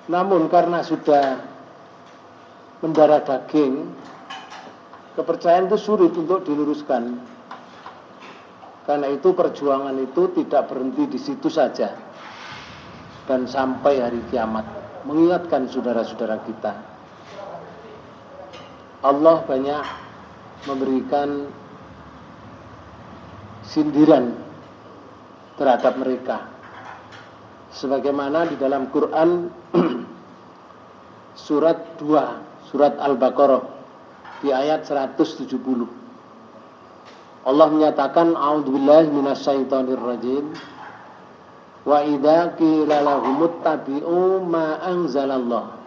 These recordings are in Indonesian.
Namun karena sudah mendarah daging, kepercayaan itu sulit untuk diluruskan. Karena itu perjuangan itu tidak berhenti di situ saja dan sampai hari kiamat. Mengingatkan saudara-saudara kita, Allah banyak memberikan sindiran terhadap mereka, sebagaimana di dalam Quran surat 2, surat Al-Baqarah di ayat 170. Allah menyatakan, a'udzubillahi minasyaitonir rajim, wa idza qila lahumuttabi'u ma anzalallah.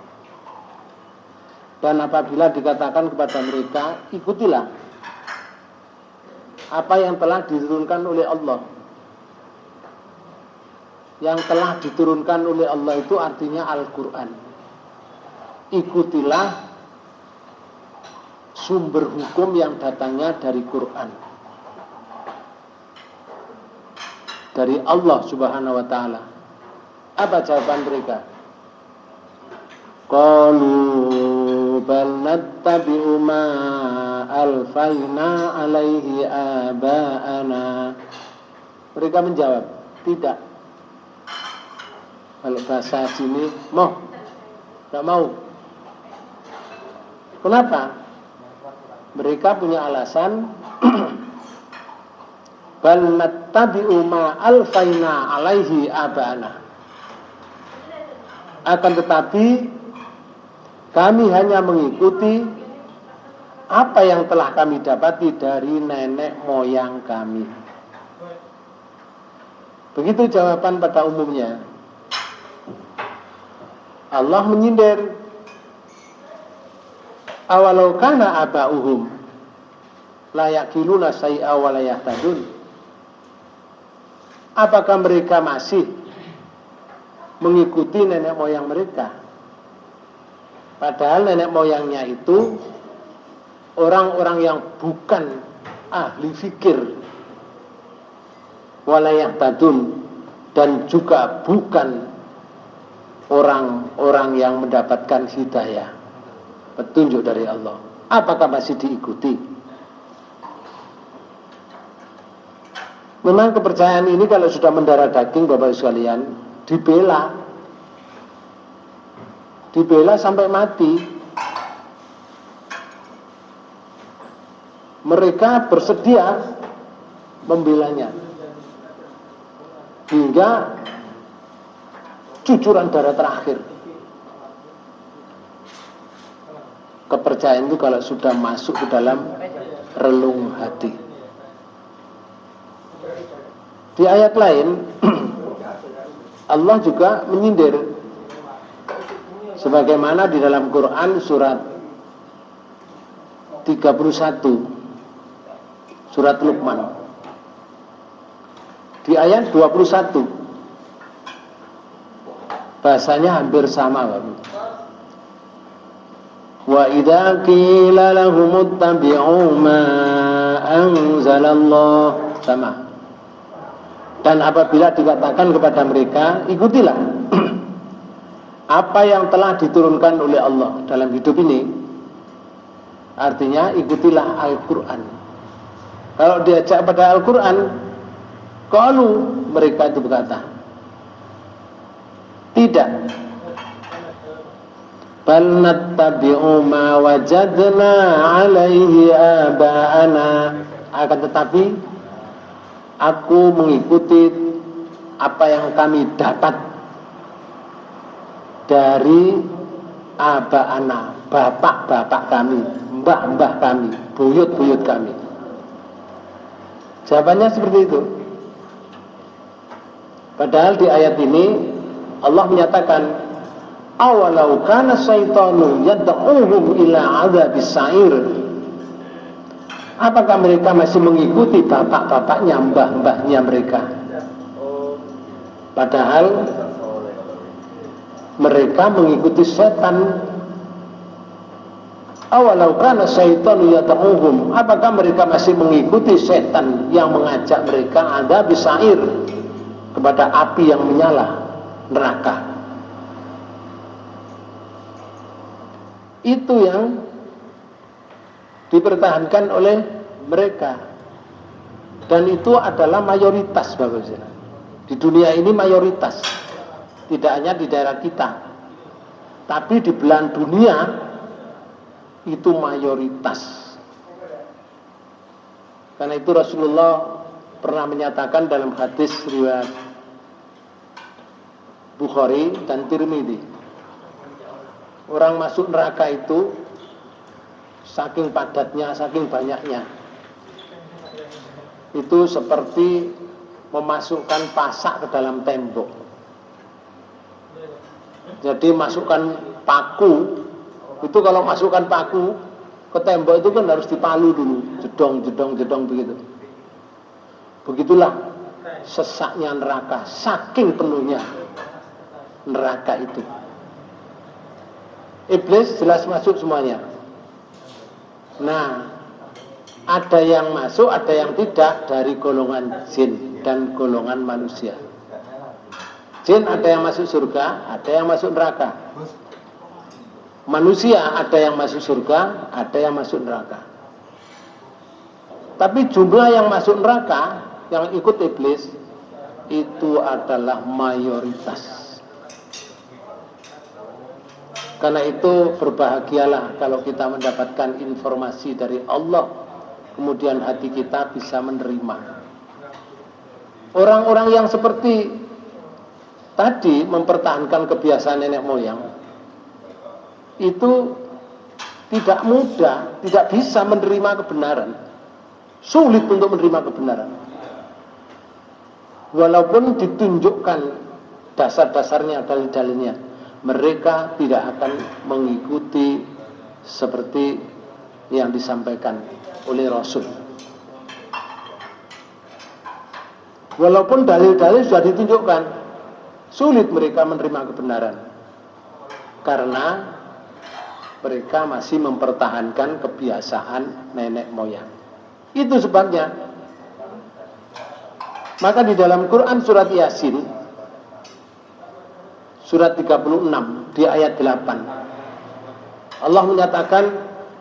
Dan apabila dikatakan kepada mereka, ikutilah apa yang telah diturunkan oleh Allah. Yang telah diturunkan oleh Allah itu artinya Al-Quran. Ikutilah sumber hukum yang datangnya dari Quran, dari Allah Subhanahu wa ta'ala. Apa jawaban mereka? Qalu bal nattabi'u ma alfaina alaihi aba'ana. Mereka menjawab, tidak. Kalau bahasa sini, tidak mau. Kenapa? Mereka punya alasan bal nattabi'u ma alfaina alaihi aba'ana. Akan tetapi kami hanya mengikuti apa yang telah kami dapati dari nenek moyang kami. Begitu jawaban pada umumnya. Allah menyindir, awalau kana aba'uhum la yaqiluna syai'a wa la yahtadun. Apakah mereka masih mengikuti nenek moyang mereka? Padahal nenek moyangnya itu orang-orang yang bukan ahli fikir, wala yahtadun, dan juga bukan orang-orang yang mendapatkan hidayah, petunjuk dari Allah. Apakah masih diikuti? Memang kepercayaan ini kalau sudah mendarah daging, Bapak Ibu sekalian, dibela sampai mati. Mereka bersedia membelanya hingga cucuran darah terakhir. Kepercayaan itu kalau sudah masuk ke dalam relung hati. Di ayat lain Allah juga menyindir, sebagaimana di dalam Quran surat 31, surat Luqman, di ayat 21, bahasanya hampir sama, Bapak. Wa idza qila lahumuttabi'u ma anzalallah, sama. Dan apabila dikatakan kepada mereka, ikutilah apa yang telah diturunkan oleh Allah dalam hidup ini, artinya ikutilah Al-Quran. Kalau diajak pada Al-Quran, qalu, mereka itu berkata, tidak. Bal nattabi'u ma wajadna alaihi aba'ana. Akan tetapi aku mengikuti apa yang kami dapat dari aba'ana, bapak-bapak kami, mbah-mbah kami, buyut-buyut kami. Jawabannya seperti itu. Padahal di ayat ini Allah menyatakan, awalau kana syaitanu yad'uhum ila adzabis sa'ir. Apakah mereka masih mengikuti bapak-bapaknya, mbah-mbahnya mereka? Padahal mereka mengikuti setan. Awalau kana syaitanu yad'uhum. Apakah mereka masih mengikuti setan yang mengajak mereka adzabis sa'ir, kepada api yang menyala, neraka. Itu yang dipertahankan oleh mereka. Dan itu adalah mayoritas, Bapak Ibu. Di dunia ini mayoritas. Tidak hanya di daerah kita, tapi di belahan dunia itu mayoritas. Karena itu Rasulullah pernah menyatakan dalam hadis riwayat Bukhari dan Tirmidzi, orang masuk neraka itu saking padatnya, saking banyaknya, itu seperti memasukkan pasak ke dalam tembok. Jadi masukkan paku, itu kalau masukkan paku ke tembok itu kan harus dipalu dulu, jedong begitu. Begitulah sesaknya neraka, saking penuhnya neraka itu. Iblis jelas masuk semuanya. Nah, ada yang masuk, ada yang tidak dari golongan jin dan golongan manusia. Jin ada yang masuk surga, ada yang masuk neraka. Manusia ada yang masuk surga, ada yang masuk neraka. Tapi jumlah yang masuk neraka, yang ikut iblis, itu adalah mayoritas. Karena itu berbahagialah kalau kita mendapatkan informasi dari Allah, kemudian hati kita bisa menerima. Orang-orang yang seperti tadi mempertahankan kebiasaan nenek moyang, itu tidak mudah, tidak bisa menerima kebenaran. Sulit untuk menerima kebenaran. Walaupun ditunjukkan dasar-dasarnya, dalil-dalilnya, mereka tidak akan mengikuti seperti yang disampaikan oleh Rasul. Walaupun dalil-dalil sudah ditunjukkan, sulit mereka menerima kebenaran. Karena mereka masih mempertahankan kebiasaan nenek moyang. Itu sebabnya. Maka di dalam Quran surat Yasin, surat 36 di ayat 8, Allah menyatakan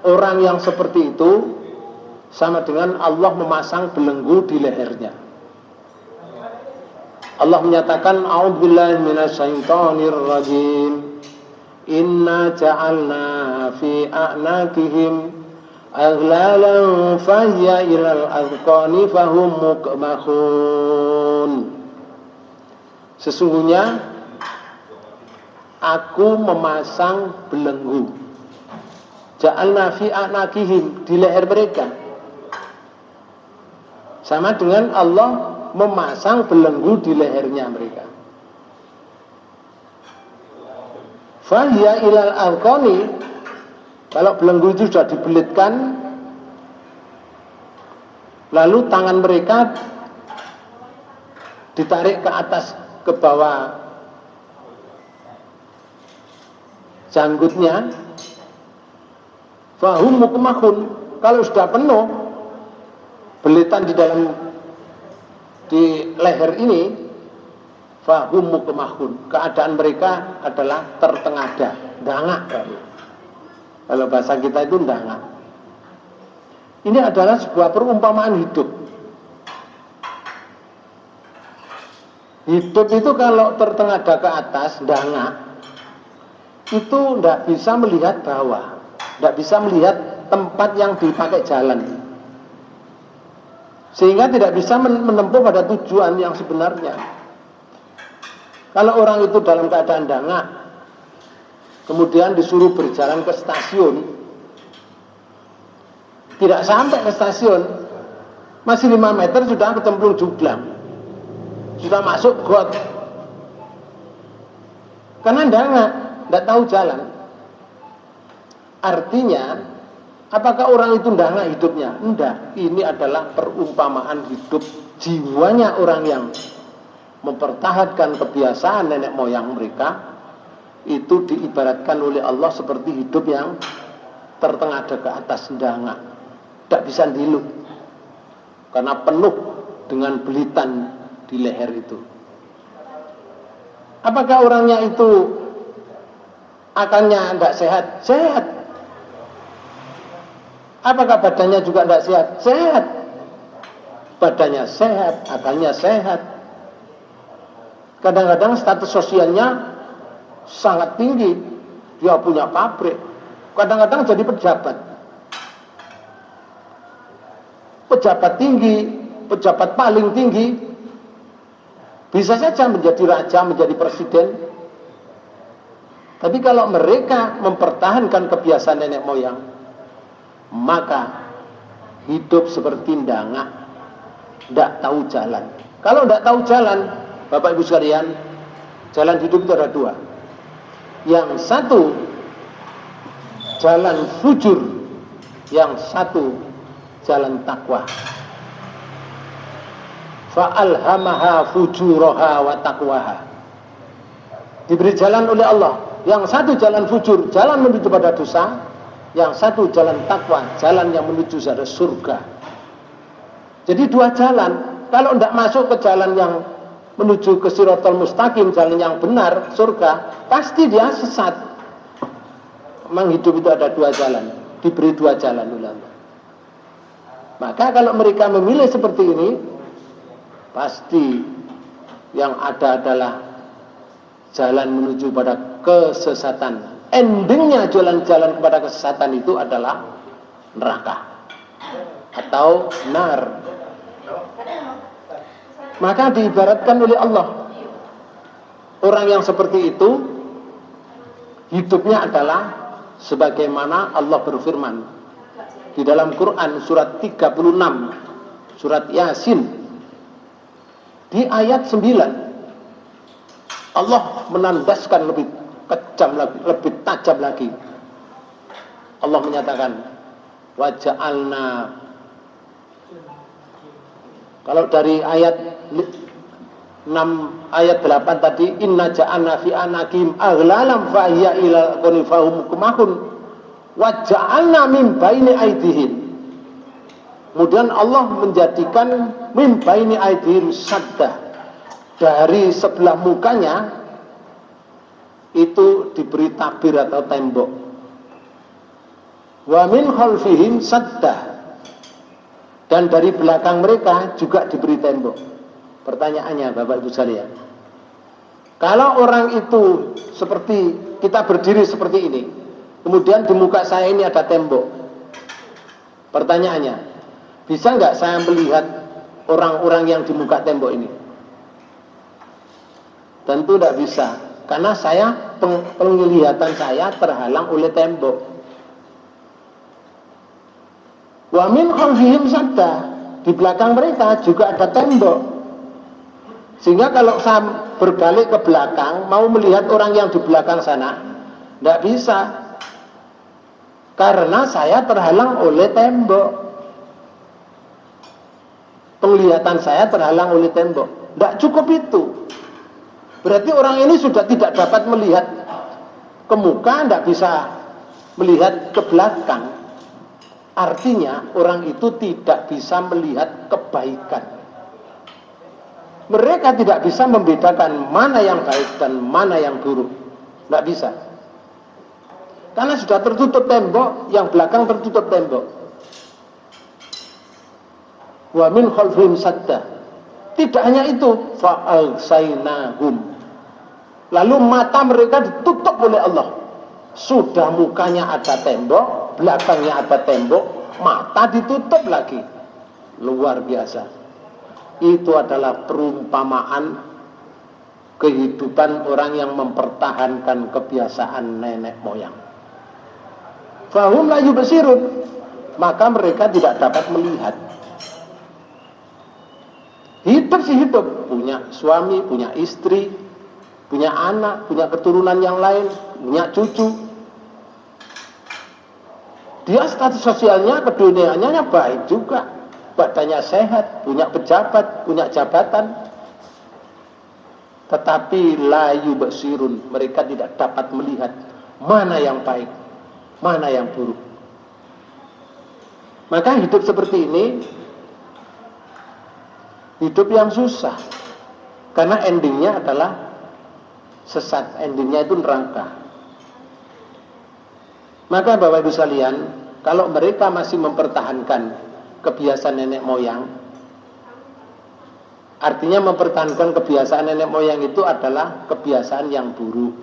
orang yang seperti itu sama dengan Allah memasang belenggu di lehernya. Allah menyatakan, a'udzubillahi minasyaitonir rajim. Inna ja'alna fi a'naqihim aghlalan fahya ilal azqani fahum muqmakhun. Sesungguhnya aku memasang belenggu, ja'alna fi a'naqihim, di leher mereka. Sama dengan Allah memasang belenggu di lehernya mereka. Fahya ilal azqani, kalau belenggu itu sudah dibelitkan, lalu tangan mereka ditarik ke atas, ke bawah janggutnya, fahum muqmakhun, kalau sudah penuh belitan di leher ini, fahum muqmakhun, keadaan mereka adalah tertengada, dangak. Kalau bahasa kita itu dangak. Ini adalah sebuah perumpamaan hidup. Hidup itu kalau tertengada ke atas, dangak, itu tidak bisa melihat bawah, tidak bisa melihat tempat yang dipakai jalan, sehingga tidak bisa menempuh pada tujuan yang sebenarnya. Kalau orang itu dalam keadaan dangak, kemudian disuruh berjalan ke stasiun, tidak sampai ke stasiun, masih 5 meter sudah kecemplung jublang, sudah masuk got, karena dangak, tidak tahu jalan. Artinya, apakah orang itu dangak hidupnya? Tidak. Ini adalah perumpamaan hidup jiwanya orang yang mempertahankan kebiasaan nenek moyang mereka. Itu diibaratkan oleh Allah seperti hidup yang tertengada ke atas, dangak, tidak bisa diluk karena penuh dengan belitan di leher itu. Apakah orangnya itu akannya tidak sehat? Sehat, Apakah badannya juga tidak sehat? Sehat. Badannya sehat, akalnya sehat. Kadang-kadang status sosialnya sangat tinggi. Dia punya pabrik. Kadang-kadang jadi pejabat. Pejabat tinggi, pejabat paling tinggi. Bisa saja menjadi raja, menjadi presiden. Tapi kalau mereka mempertahankan kebiasaan nenek moyang, maka hidup seperti ndangak, tidak tahu jalan. Kalau tidak tahu jalan, Bapak Ibu sekalian, jalan hidup itu ada dua. Yang satu jalan fujur, yang satu jalan takwa. Fa'alhamaha fujuraha wa taqwaha. Diberi jalan oleh Allah. Yang satu jalan fujur, jalan menuju pada dosa. Yang satu jalan takwa, jalan yang menuju pada surga. Jadi dua jalan. Kalau tidak masuk ke jalan yang menuju ke Shiratal Mustaqim, jalan yang benar, surga, pasti dia sesat. Memang hidup itu ada dua jalan. Diberi dua jalan oleh Allah. Maka kalau mereka memilih seperti ini, pasti yang ada adalah jalan menuju pada kesesatan. Endingnya jalan-jalan kepada kesesatan itu adalah neraka atau nar. Maka diibaratkan oleh Allah, orang yang seperti itu hidupnya adalah sebagaimana Allah berfirman di dalam Quran surat 36, surat Yasin, di ayat 9. Allah menandaskan lebih kejam lagi, lebih tajam lagi. Allah menyatakan, wa ja'alna. Kalau dari ayat 6 ayat 8 tadi, inna ja'alna fi anakim aghlalam fa hiya ila qanifahum kumahun wa ja'alna min baini aydihim. Kemudian Allah menjadikan min baini aydihim saddah, dari sebelah mukanya itu diberi tabir atau tembok. Wa min khalfihim saddah, dan dari belakang mereka juga diberi tembok. Pertanyaannya Bapak Ibu sekalian, kalau orang itu seperti kita berdiri seperti ini, kemudian di muka saya ini ada tembok, pertanyaannya, bisa nggak saya melihat orang-orang yang di muka tembok ini? Tentu tidak bisa, karena penglihatan saya terhalang oleh tembok. Wa min khalfihim sadda, di belakang mereka juga ada tembok. Sehingga kalau saya berbalik ke belakang mau melihat orang yang di belakang sana, tidak bisa, karena saya terhalang oleh tembok. Penglihatan saya terhalang oleh tembok. Tidak cukup itu. Berarti orang ini sudah tidak dapat melihat ke muka, tidak bisa melihat ke belakang. Artinya orang itu tidak bisa melihat kebaikan. Mereka tidak bisa membedakan mana yang baik dan mana yang buruk. Tidak bisa. Karena sudah tertutup tembok, yang belakang tertutup tembok. Wa min khalfihim sadda. Tidak hanya itu, fa'alsainahum. Lalu mata mereka ditutup oleh Allah. Sudah mukanya ada tembok, belakangnya ada tembok, mata ditutup lagi. Luar biasa. Itu adalah perumpamaan kehidupan orang yang mempertahankan kebiasaan nenek moyang. Fahum la yubsirun, maka mereka tidak dapat melihat. Hidup sih hidup, punya suami, punya istri, punya anak, punya keturunan yang lain, punya cucu. Dia status sosialnya, keduniaannya baik juga, badannya sehat, punya pejabat, punya jabatan. Tetapi la yubsirun, mereka tidak dapat melihat mana yang baik, mana yang buruk. Maka hidup seperti ini hidup yang susah, karena endingnya adalah sesat, endingnya itu neraka. Maka Bapak Ibu sekalian, kalau mereka masih mempertahankan kebiasaan nenek moyang, artinya mempertahankan kebiasaan nenek moyang itu adalah kebiasaan yang buruk.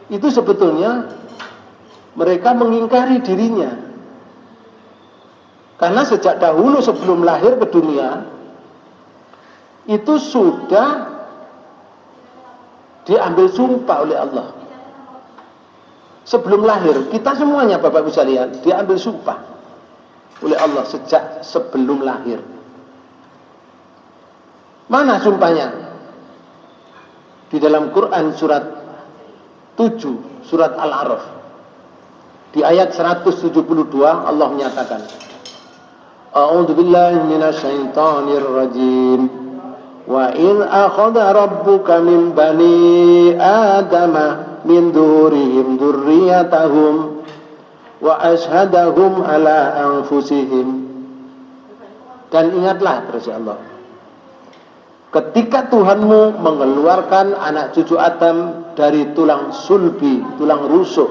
Itu sebetulnya mereka mengingkari dirinya. Karena sejak dahulu sebelum lahir ke dunia, itu sudah diambil sumpah oleh Allah. Sebelum lahir, kita semuanya Bapak Ibu sekalian, diambil sumpah oleh Allah sejak sebelum lahir. Mana sumpahnya? Di dalam Quran surat 7, surat Al-A'raf. Di ayat 172 Allah menyatakan, A'udzu billahi minasyaitonir rajim. Wa in akhadha rabbuka min bani adama min dzurrihim dzurriyyatahum wa ashhadahum ala anfusihim. Dan ingatlah terus Allah, ketika Tuhanmu mengeluarkan anak cucu Adam dari tulang sulbi, tulang rusuk,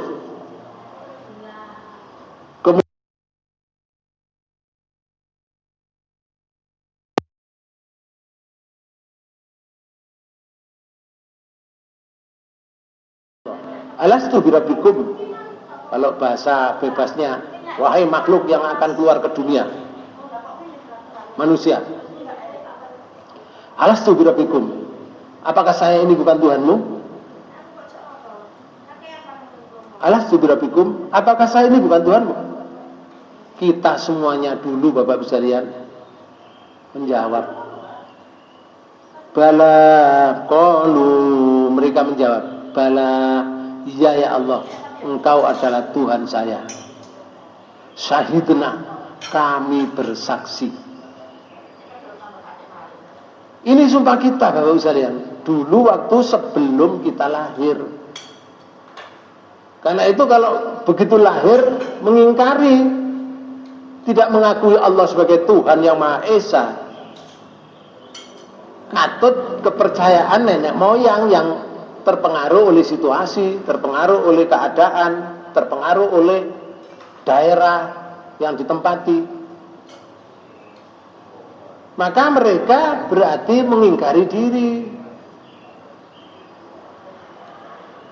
alastu birabbikum, kalau bahasa bebasnya, wahai makhluk yang akan keluar ke dunia, manusia, alastu birabbikum, apakah saya ini bukan Tuhanmu? Alastu birabbikum, apakah saya ini bukan Tuhanmu? Kita semuanya dulu Bapak Ibu sekalian menjawab, bala, qalu, mereka menjawab, bala, iya ya Allah, Engkau adalah Tuhan saya. Syahidna, kami bersaksi. Ini sumpah kita Bapak Ibu sekalian, dulu waktu sebelum kita lahir. Karena itu kalau begitu lahir mengingkari, tidak mengakui Allah sebagai Tuhan yang Maha Esa, katut kepercayaan nenek moyang yang terpengaruh oleh situasi, terpengaruh oleh keadaan, terpengaruh oleh daerah yang ditempati. Maka mereka berarti mengingkari diri.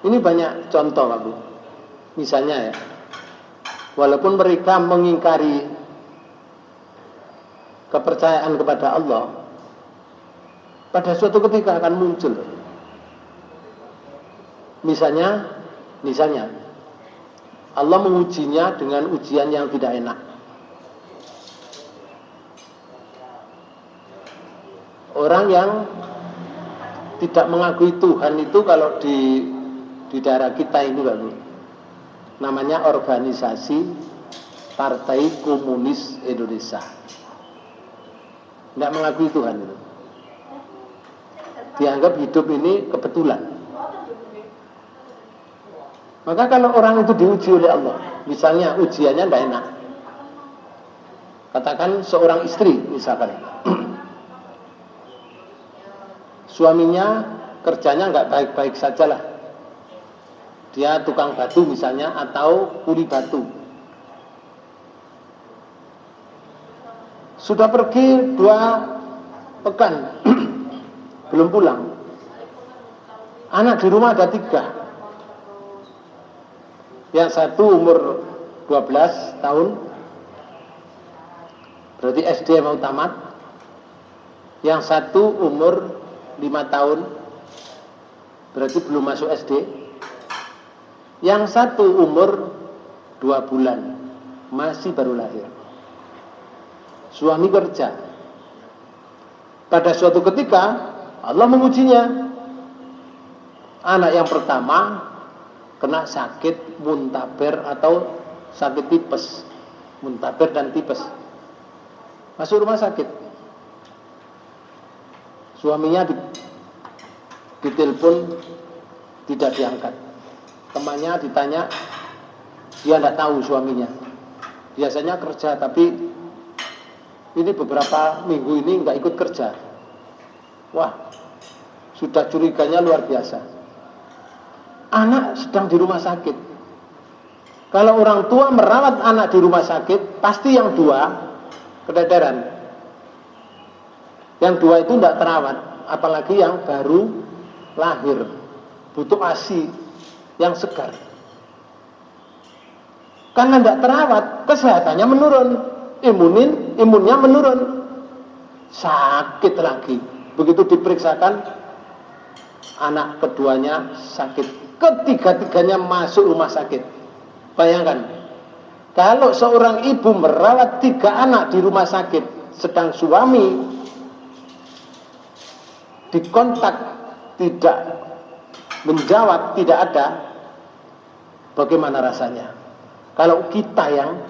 Ini banyak contoh Pak Bu. Misalnya ya, walaupun mereka mengingkari kepercayaan kepada Allah, pada suatu ketika akan muncul. Misalnya Allah mengujinya dengan ujian yang tidak enak. Orang yang tidak mengakui Tuhan itu kalau di daerah kita ini Pak Bu, namanya Organisasi Partai Komunis Indonesia. Tidak mengakui Tuhan itu. Dianggap hidup ini kebetulan. Maka kalau orang itu diuji oleh Allah, misalnya ujiannya tidak enak, katakan seorang istri misalkan, suaminya kerjanya nggak baik-baik sajalah, dia tukang batu misalnya atau kuli batu, sudah pergi 2 pekan belum pulang, anak di rumah ada 3. Yang satu umur 12 tahun, berarti SD mau tamat. Yang satu umur 5 tahun, berarti belum masuk SD. Yang satu umur 2 bulan, masih baru lahir. Suami kerja. Pada suatu ketika Allah mengujinya. Anak yang pertama kena sakit muntaber atau sakit tipes, muntaber dan tipes, masuk rumah sakit. Suaminya ditelepon tidak diangkat, temannya ditanya, dia tidak tahu suaminya, biasanya kerja tapi ini beberapa minggu ini nggak ikut kerja. Wah, sudah curiganya luar biasa. Anak sedang di rumah sakit. Kalau orang tua merawat anak di rumah sakit, pasti yang dua keteteran. Yang dua itu tidak terawat, apalagi yang baru lahir, butuh ASI yang segar. Karena tidak terawat, kesehatannya menurun, imunnya menurun, sakit lagi. Begitu diperiksakan, anak keduanya sakit, ketiga-tiganya masuk rumah sakit. Bayangkan, kalau seorang ibu merawat 3 anak di rumah sakit, sedang suami dikontak tidak menjawab, tidak ada, bagaimana rasanya? Kalau kita yang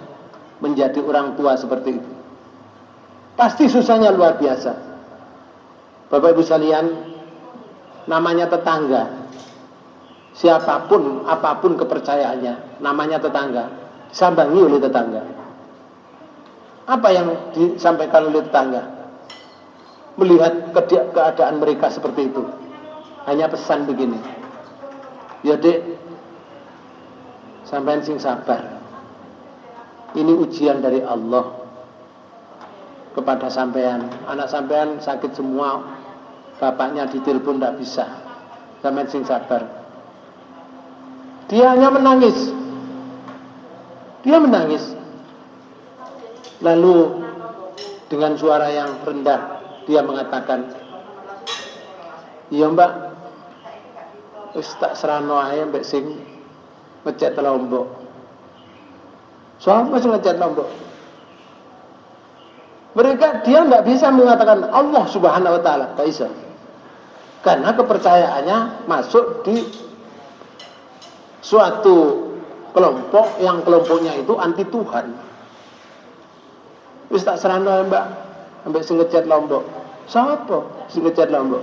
menjadi orang tua seperti itu, pasti susahnya luar biasa. Bapak Ibu sekalian, namanya tetangga, siapapun, apapun kepercayaannya, namanya tetangga, disambangi oleh tetangga. Apa yang disampaikan oleh tetangga? Melihat keadaan mereka seperti itu, hanya pesan begini, ya dek, sampean sing sabar, ini ujian dari Allah kepada sampean. Anak sampean sakit semua, bapaknya ditelepon tidak bisa, sampean sing sabar. Dia hanya menangis. Dia menangis. Lalu dengan suara yang rendah dia mengatakan, iya mbak, wis tak serano ae mbek sing ngecet Lombok. Soal masih ngecet Lombok. Dia tidak bisa mengatakan Allah Subhanahu Wa Taala, tak bisa. Karena kepercayaannya masuk di suatu kelompok yang kelompoknya itu anti Tuhan. Wis tak serano ae mbak, ambek sing ngecet Lombok. Siapa sing ngecet Lombok?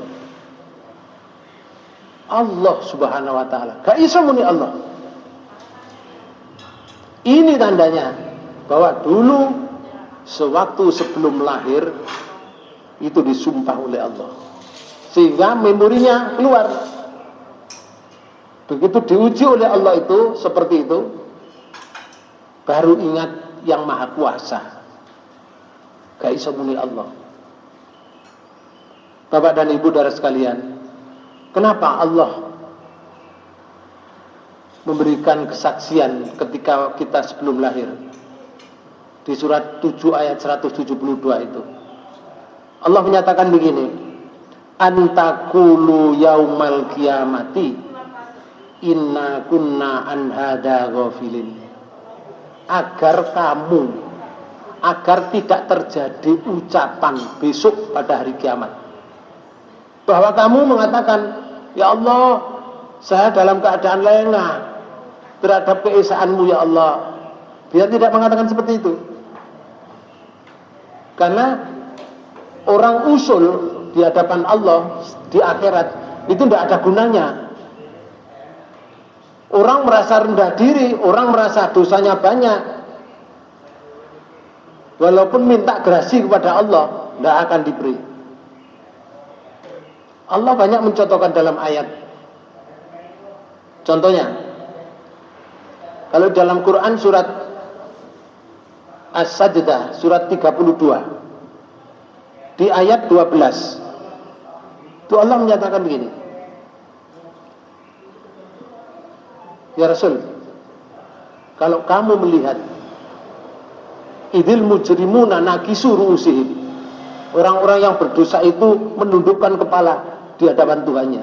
Allah Subhanahu Wa Taala. Gak iso muni Allah. Ini tandanya bahwa dulu sewaktu sebelum lahir itu disumpah oleh Allah, sehingga memorinya keluar. Begitu diuji oleh Allah itu seperti itu, baru ingat yang Maha Kuasa. Gak iso muni Allah. Bapak dan Ibu saudara sekalian, kenapa Allah memberikan kesaksian ketika kita sebelum lahir? Di surat 7 ayat 172 itu Allah menyatakan begini, antakulu yaumal kiamati inna kunna an hada ghafilin. Agar tidak terjadi ucapan besok pada hari kiamat, bahwa kamu mengatakan, ya Allah, saya dalam keadaan lengah terhadap keesaanmu ya Allah. Biar tidak mengatakan seperti itu. Karena orang usul di hadapan Allah di akhirat itu tidak ada gunanya. Orang merasa rendah diri, orang merasa dosanya banyak, walaupun minta grasi kepada Allah, tidak akan diberi. Allah banyak mencontohkan dalam ayat. Contohnya, kalau dalam Quran surat As-Sajdah surat 32 di ayat 12 itu Allah menyatakan begini, ya Rasul, kalau kamu melihat idil mujrimuna nakisu ru'usihim, orang-orang yang berdosa itu menundukkan kepala di hadapan Tuhannya,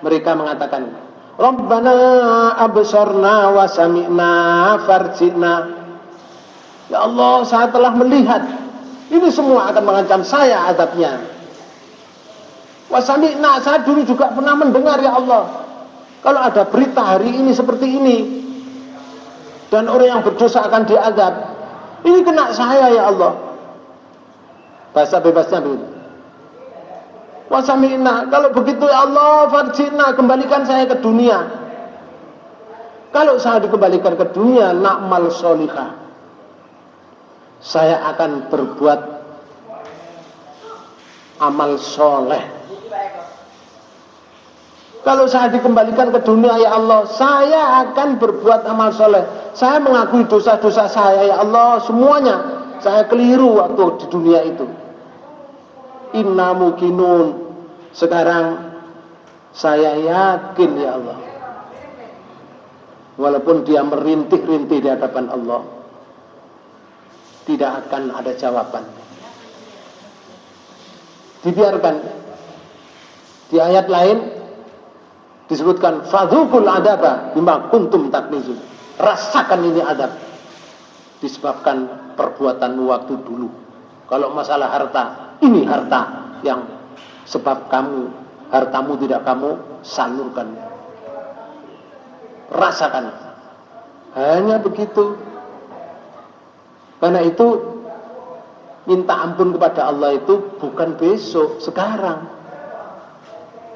mereka mengatakan, Rabbana absorna wa sami'na farjina. Ya Allah, saya telah melihat ini semua akan mengancam saya azabnya. Wa sami'na, saya dulu juga pernah mendengar ya Allah, kalau ada berita hari ini seperti ini dan orang yang berdosa akan diazab, ini kena saya ya Allah. Bahasa bebasnya begitu. Wasami'na, kalau begitu ya Allah, farjina, kembalikan saya ke dunia. Kalau saya dikembalikan ke dunia, na'mal sholihah, saya akan berbuat amal soleh. Kalau saya dikembalikan ke dunia, ya Allah, saya akan berbuat amal soleh. Saya mengakui dosa-dosa saya, ya Allah, semuanya. Saya keliru waktu di dunia itu. Inna mukinun. Sekarang saya yakin, ya Allah, walaupun dia merintih-rintih di hadapan Allah, tidak akan ada jawaban. Dibiarkan. Di ayat lain disebutkan fadzuqul adaba bima kuntum taknizun. Rasakan ini adab disebabkan perbuatanmu waktu dulu. Kalau masalah harta, ini harta yang sebab hartamu tidak kamu salurkan. Rasakan. Hanya begitu. Karena itu minta ampun kepada Allah itu bukan besok, sekarang.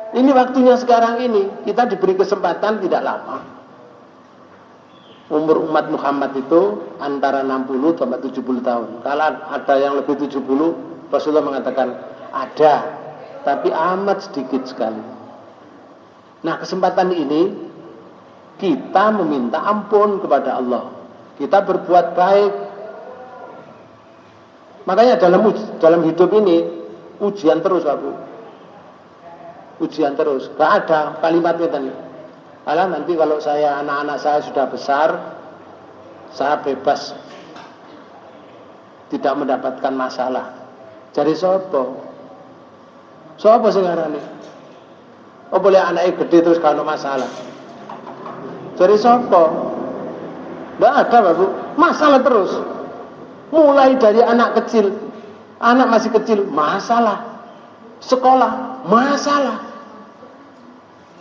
Ini waktunya sekarang ini. Kita diberi kesempatan tidak lama. Umur umat Muhammad itu antara 60 sampai 70 tahun. Kalau ada yang lebih 70, Rasulullah mengatakan ada, tapi amat sedikit sekali. Nah, kesempatan ini kita meminta ampun kepada Allah. Kita berbuat baik. Makanya dalam hidup ini ujian terus, Pak Bu. Ujian terus. Gak ada kalimatnya tadi. Alah, nanti kalau anak-anak saya sudah besar, saya bebas, tidak mendapatkan masalah. Jadi sopo sing ngarani? Oh, boleh anaknya gede terus kalau masalah. Jadi sopo? Tidak ada, Pak Bu. Masalah terus. Mulai dari anak kecil, anak masih kecil, masalah. Sekolah, masalah.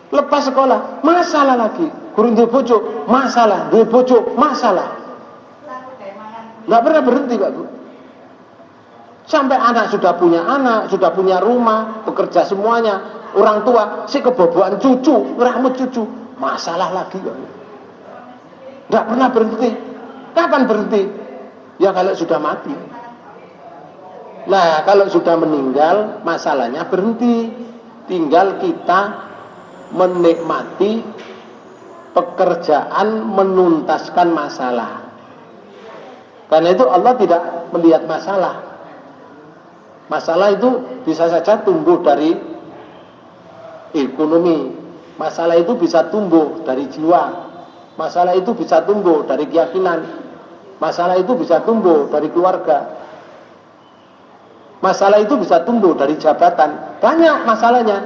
Lepas sekolah, masalah lagi. Gurung duwe bojo, masalah. Duwe bojo, masalah. Nggak pernah berhenti, Pak Bu. Sampai anak sudah punya rumah, bekerja semuanya. Orang tua, si kebobohan cucu, ngeramut cucu. Masalah lagi, Pak Bu. Nggak pernah berhenti. Kapan berhenti? Ya kalau sudah mati. Nah, kalau sudah meninggal, masalahnya berhenti. Tinggal kita menikmati pekerjaan menuntaskan masalah. Karena itu Allah tidak melihat masalah. Masalah itu bisa saja tumbuh dari ekonomi. Masalah itu bisa tumbuh dari jiwa. Masalah itu bisa tumbuh dari keyakinan. Masalah itu bisa tumbuh dari keluarga. Masalah itu bisa tumbuh dari jabatan. Banyak masalahnya.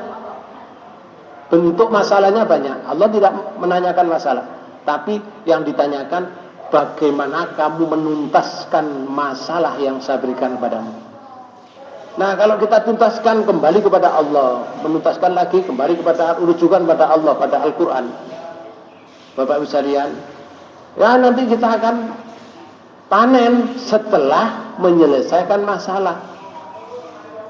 Bentuk masalahnya banyak. Allah tidak menanyakan masalah. Tapi yang ditanyakan, bagaimana kamu menuntaskan masalah yang saya berikan padamu. Nah, kalau kita tuntaskan, kembali kepada Allah. Menuntaskan lagi, kembali kepada rujukan pada Allah, pada Al-Quran. Bapak Ibu sekalian, ya nanti kita akan panen setelah menyelesaikan masalah.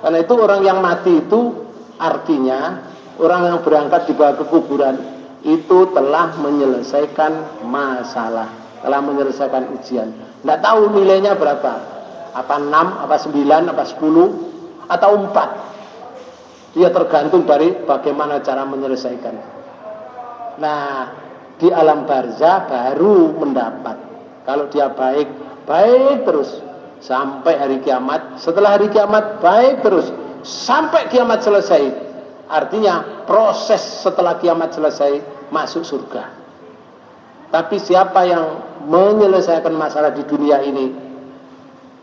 Karena itu orang yang mati itu artinya orang yang berangkat dibawa ke kuburan itu telah menyelesaikan masalah, telah menyelesaikan ujian. Tidak tahu nilainya berapa, apa 6, apa 9, apa 10, atau 4. Dia tergantung dari bagaimana cara menyelesaikan. Nah, di alam barzah baru mendapat. Kalau dia baik terus sampai hari kiamat. Setelah hari kiamat baik terus sampai kiamat selesai. Artinya proses setelah kiamat selesai masuk surga. Tapi siapa yang menyelesaikan masalah di dunia ini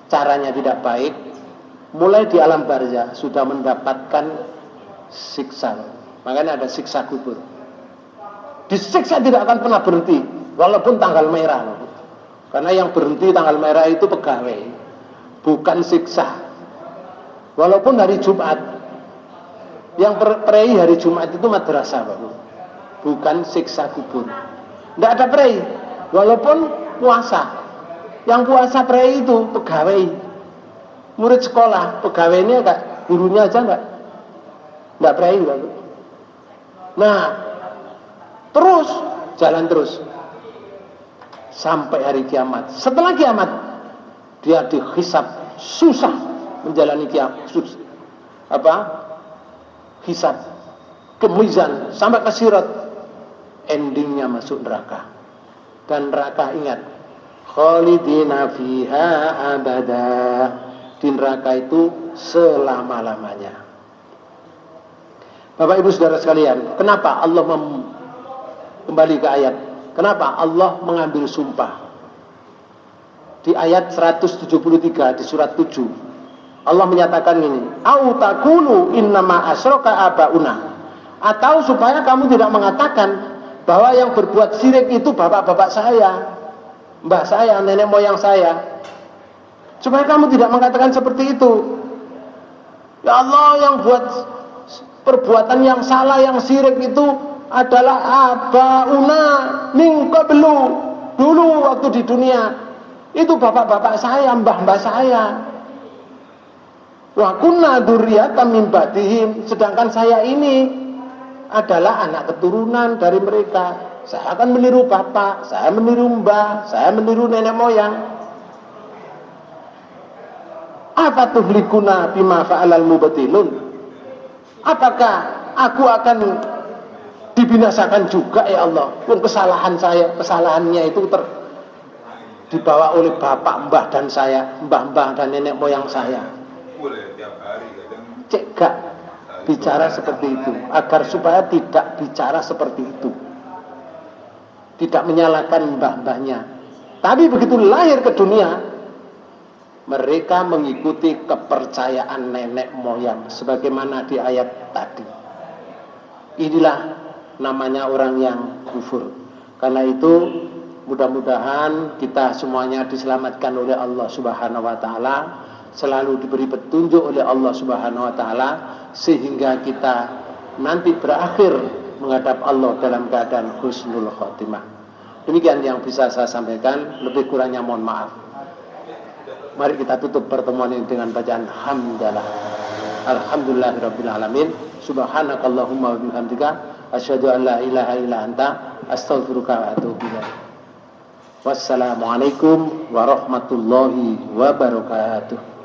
caranya tidak baik, mulai di alam barzah sudah mendapatkan siksa. Makanya ada siksa kubur. Disiksa tidak akan pernah berhenti walaupun tanggal merah. Karena yang berhenti tanggal merah itu pegawai, bukan siksa. Walaupun hari Jumat, yang prei hari Jumat itu madrasah, Pak, bukan siksa kubur. Tidak ada prei, walaupun puasa. Yang puasa prei itu pegawai, murid sekolah, pegawainya enggak, gurunya aja enggak prei, Pak. Nah, terus jalan terus sampai hari kiamat. Setelah kiamat dia dihisab, susah menjalani kiamat, hisab. ke mizan, sampai ke sirat, endingnya masuk neraka. Dan neraka, ingat, khalidina fiha abada, di neraka itu selama-lamanya. Bapak Ibu Saudara sekalian, kenapa Allah kembali ke ayat? Kenapa Allah mengambil sumpah? Di ayat 173 di surat 7, Allah menyatakan ini, au taqulu innama asyraka abauna, atau supaya kamu tidak mengatakan bahwa yang berbuat syirik itu bapak-bapak saya, mbah saya, nenek moyang saya. Supaya kamu tidak mengatakan seperti itu. Ya Allah, yang buat perbuatan yang salah, yang syirik itu adalah abauna min qablu, dulu waktu di dunia itu bapak-bapak saya, mbah-mbah saya. Wa kunna dzurriyyatan min ba'dihim, sedangkan saya ini adalah anak keturunan dari mereka. Saya akan meniru bapak, saya meniru mbah, saya meniru nenek moyang. Afatuhlikuna bima fa'alal mubtilun, apakah aku akan dibinasakan juga ya Allah? Kesalahan saya, kesalahannya itu dibawa oleh bapak, mbah dan saya, mbah-mbah dan nenek moyang saya. Cek gak bicara seperti itu, agar supaya tidak bicara seperti itu, tidak menyalahkan mbah-mbahnya. Tapi begitu lahir ke dunia, mereka mengikuti kepercayaan nenek moyang sebagaimana di ayat tadi. Inilah namanya orang yang kufur. Karena itu mudah-mudahan kita semuanya diselamatkan oleh Allah Subhanahu wa taala, selalu diberi petunjuk oleh Allah Subhanahu wa taala, sehingga kita nanti berakhir menghadap Allah dalam keadaan husnul khotimah. Demikian yang bisa saya sampaikan, lebih kurangnya mohon maaf. Mari kita tutup pertemuan ini dengan bacaan hamdalah. Alhamdulillahirabbil alamin. Subhanakallahumma wa bihamdika asyhadu an la ilaha illa anta astaghfiruka wa atubu ilaik. Wassalamualaikum warahmatullahi wabarakatuh.